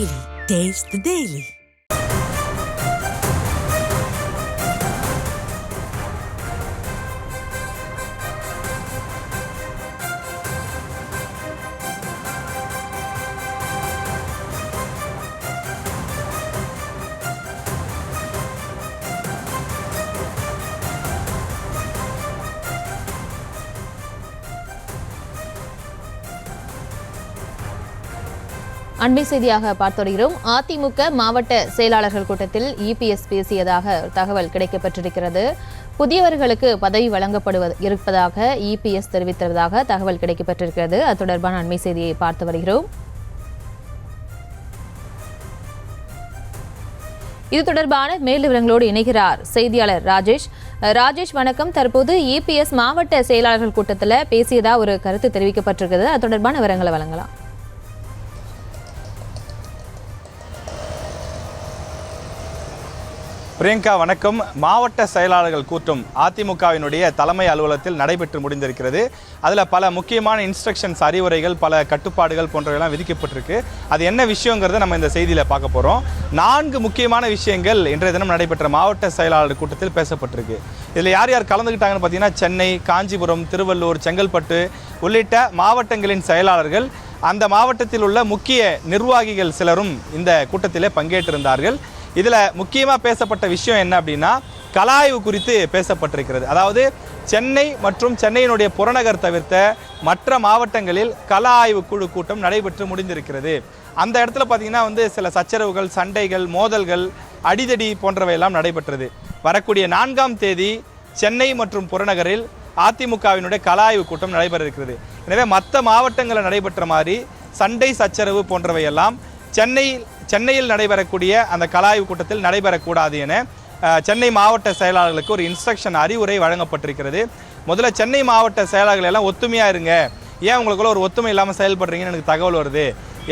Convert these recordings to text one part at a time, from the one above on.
Daily. Taste the Daily. அண்மை செய்தியாக பார்த்துவருகிறோம். அதிமுக மாவட்ட செயலாளர்கள் கூட்டத்தில் இபிஎஸ் பேசியதாக தகவல் கிடைக்கப்பட்டிருக்கிறது. புதியவர்களுக்கு பதவி இருப்பதாக இபிஎஸ் தெரிவித்ததாக தகவல் கிடைக்கப்பட்டிருக்கிறது. அது தொடர்பான அண்மை செய்தியை பார்த்து வருகிறோம். இது தொடர்பான மேல் விவரங்களோடு இணைகிறார் செய்தியாளர் ராஜேஷ். ராஜேஷ் வணக்கம். தற்போது இபிஎஸ் மாவட்ட செயலாளர்கள் கூட்டத்தில் பேசியதா ஒரு கருத்து தெரிவிக்கப்பட்டிருக்கிறது. அது தொடர்பான விவரங்களை வழங்கலாம். பிரியங்கா வணக்கம். மாவட்ட செயலாளர்கள் கூட்டம் அதிமுகவினுடைய தலைமை அலுவலகத்தில் நடைபெற்று முடிந்திருக்கிறது. அதில் பல முக்கியமான இன்ஸ்ட்ரக்ஷன்ஸ், அறிவுரைகள், பல கட்டுப்பாடுகள் போன்றவையெல்லாம் விதிக்கப்பட்டிருக்கு. அது என்ன விஷயங்கிறத நம்ம இந்த செய்தியில் பார்க்க போகிறோம். 4 முக்கியமான விஷயங்கள் இன்றைய தினம் நடைபெற்ற மாவட்ட செயலாளர் கூட்டத்தில் பேசப்பட்டிருக்கு. இதில் யார் யார் கலந்துக்கிட்டாங்கன்னு பார்த்தீங்கன்னா, சென்னை, காஞ்சிபுரம், திருவள்ளூர், செங்கல்பட்டு உள்ளிட்ட மாவட்டங்களின் செயலாளர்கள், அந்த மாவட்டத்தில் உள்ள முக்கிய நிர்வாகிகள் சிலரும் இந்த கூட்டத்திலே பங்கேற்றிருந்தார்கள். இதில் முக்கியமாக பேசப்பட்ட விஷயம் என்ன அப்படின்னா, கலாய்வு குறித்து பேசப்பட்டிருக்கிறது. அதாவது சென்னை மற்றும் சென்னையினுடைய புறநகர் தவிர்த்த மற்ற மாவட்டங்களில் கள ஆய்வு குழு கூட்டம் நடைபெற்று முடிந்திருக்கிறது. அந்த இடத்துல பார்த்திங்கன்னா சில சச்சரவுகள், சண்டைகள், மோதல்கள், அடிதடி போன்றவையெல்லாம் நடைபெற்றது. வரக்கூடிய 4ஆம் தேதி சென்னை மற்றும் புறநகரில் அதிமுகவினுடைய கள ஆய்வு கூட்டம் நடைபெற இருக்கிறது. எனவே மற்ற மாவட்டங்களில் நடைபெற்ற மாதிரி சண்டை, சச்சரவு போன்றவையெல்லாம் சென்னையில் நடைபெறக்கூடிய அந்த கலாய்வு கூட்டத்தில் நடைபெறக்கூடாது என சென்னை மாவட்ட செயலாளர்களுக்கு ஒரு இன்ஸ்ட்ரக்ஷன், அறிவுரை வழங்கப்பட்டிருக்கிறது. முதல்ல சென்னை மாவட்ட செயலாளர்கள் எல்லாம் ஒத்துமையாக இருங்க, ஏன் உங்களுக்குள்ள ஒரு ஒத்துமை இல்லாமல் செயல்படுறீங்கன்னு எனக்கு தகவல் வருது.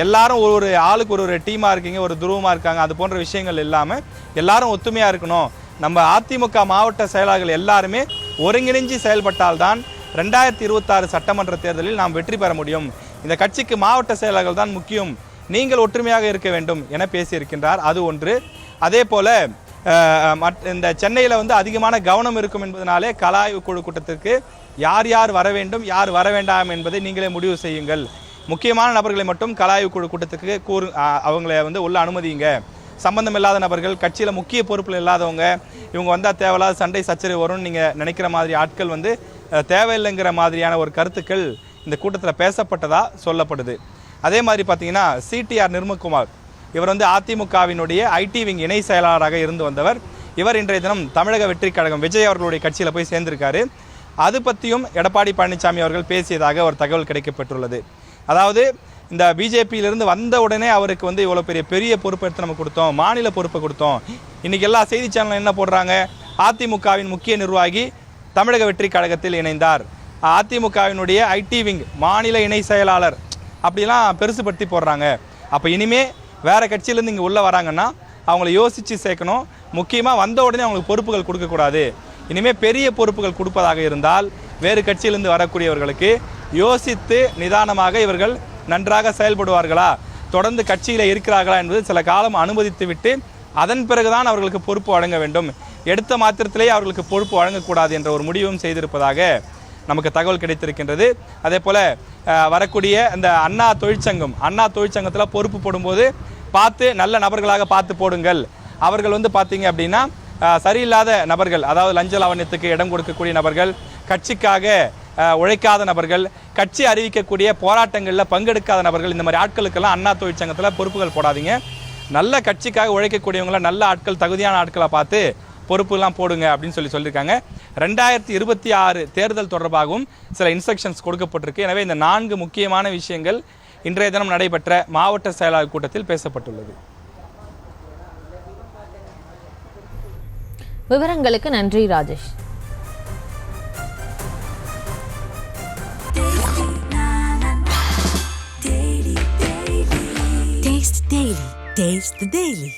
எல்லாரும் ஒரு ஆளுக்கு ஒரு டீமாக இருக்கீங்க, ஒரு துருவமாக இருக்காங்க, அது போன்ற விஷயங்கள் இல்லாமல் எல்லாரும் ஒத்துமையாக இருக்கணும். நம்ம அதிமுக மாவட்ட செயலாளர்கள் எல்லாருமே ஒருங்கிணைஞ்சு செயல்பட்டால்தான் 2026 சட்டமன்ற தேர்தலில் நாம் வெற்றி பெற முடியும். இந்த கட்சிக்கு மாவட்ட செயலாளர்கள் தான் முக்கியம், நீங்கள் ஒற்றுமையாக இருக்க வேண்டும் என பேசியிருக்கின்றார். அது ஒன்று. அதே போல இந்த சென்னையில் அதிகமான கவனம் இருக்கும் என்பதனாலே கலாய்வு குழு கூட்டத்திற்கு யார் யார் வர வேண்டும், யார் வர வேண்டாம் என்பதை நீங்களே முடிவு செய்யுங்கள். முக்கியமான நபர்களை மட்டும் கலாய்வு குழு கூட்டத்துக்கு அவங்களை உள்ள அனுமதிங்க. சம்பந்தம் இல்லாத நபர்கள், கட்சியில் முக்கிய பொறுப்பில் இல்லாதவங்க, இவங்க வந்தால் தேவையில்லாத சண்டை சச்சரவு வரும்னு நீங்கள் நினைக்கிற மாதிரி ஆட்கள் தேவையில்லைங்கிற மாதிரியான ஒரு கருத்துக்கள் இந்த கூட்டத்தில் பேசப்பட்டதாக சொல்லப்படுது. அதே மாதிரி பார்த்தீங்கன்னா, சிடிஆர் நிர்மல்குமார், இவர் அதிமுகவினுடைய ஐடி விங் இணை செயலாளராக இருந்து வந்தவர். இவர் இன்றைய தினம் தமிழக வெற்றி கழகம் விஜய் அவர்களுடைய கட்சியில் போய் சேர்ந்திருக்காரு. அது பற்றியும் எடப்பாடி பழனிசாமி அவர்கள் பேசியதாக ஒரு தகவல் கிடைக்கப்பெற்றுள்ளது. அதாவது இந்த பிஜேபியிலிருந்து வந்த உடனே அவருக்கு இவ்வளோ பெரிய பொறுப்பை எடுத்து நம்ம கொடுத்தோம், மாநில பொறுப்பை கொடுத்தோம். இன்றைக்கி எல்லா செய்தி சேனலும் என்ன போடுறாங்க, அதிமுகவின் முக்கிய நிர்வாகி தமிழக வெற்றி கழகத்தில் இணைந்தார், அதிமுகவினுடைய ஐடி விங் மாநில இணை செயலாளர், அப்படிலாம் பெருசுபடுத்தி போடுறாங்க. அப்போ இனிமேல் வேறு கட்சியிலேருந்து இங்கே உள்ளே வராங்கன்னா அவங்கள யோசித்து சேர்க்கணும். முக்கியமாக வந்த உடனே அவங்களுக்கு பொறுப்புகள் கொடுக்கக்கூடாது. இனிமேல் பெரிய பொறுப்புகள் கொடுப்பதாக இருந்தால் வேறு கட்சியிலேருந்து வரக்கூடியவர்களுக்கு யோசித்து நிதானமாக இவர்கள் நன்றாக செயல்படுவார்களா, தொடர்ந்து கட்சியில் இருக்கிறார்களா என்பது சில காலம் அனுமதித்து விட்டு அதன் பிறகுதான் அவர்களுக்கு பொறுப்பு வழங்க வேண்டும். எடுத்த மாத்திரத்திலேயே அவர்களுக்கு பொறுப்பு வழங்கக்கூடாது என்ற ஒரு முடிவும் செய்திருப்பதாக நமக்கு தகவல் கிடைத்திருக்கின்றது. அதே போல் வரக்கூடிய அந்த அண்ணா தொழிற்சங்கத்தில் பொறுப்பு போடும்போது பார்த்து நல்ல நபர்களாக பார்த்து போடுங்கள். அவர்கள் பார்த்தீங்க அப்படின்னா சரியில்லாத நபர்கள், அதாவது லஞ்ச லாவண்யத்துக்கு இடம் கொடுக்கக்கூடிய நபர்கள், கட்சிக்காக உழைக்காத நபர்கள், கட்சி அறிவிக்கக்கூடிய போராட்டங்களில் பங்கெடுக்காத நபர்கள், இந்த மாதிரி ஆட்களுக்கெல்லாம் அண்ணா தொழிற்சங்கத்தில் பொறுப்புகள் போடாதீங்க. நல்ல கட்சிக்காக உழைக்கக்கூடியவங்கள, நல்ல ஆட்கள், தகுதியான ஆட்களை பார்த்து பொறுப்புலாம் போடுங்க அப்படின்னு சொல்லியிருக்காங்க. 2026 தேர்தல் தொடர்பாகவும் சில இன்ஸ்ட்ரக்ஷன்ஸ் கொடுக்கப்பட்டிருக்கு. எனவே இந்த 4 முக்கியமான விஷயங்கள் இன்றைய தினம் நடைபெற்ற மாவட்ட செயலாளர் கூட்டத்தில் பேசப்பட்டுள்ளது. விவரங்களுக்கு நன்றி ராஜேஷ். Taste the Daily.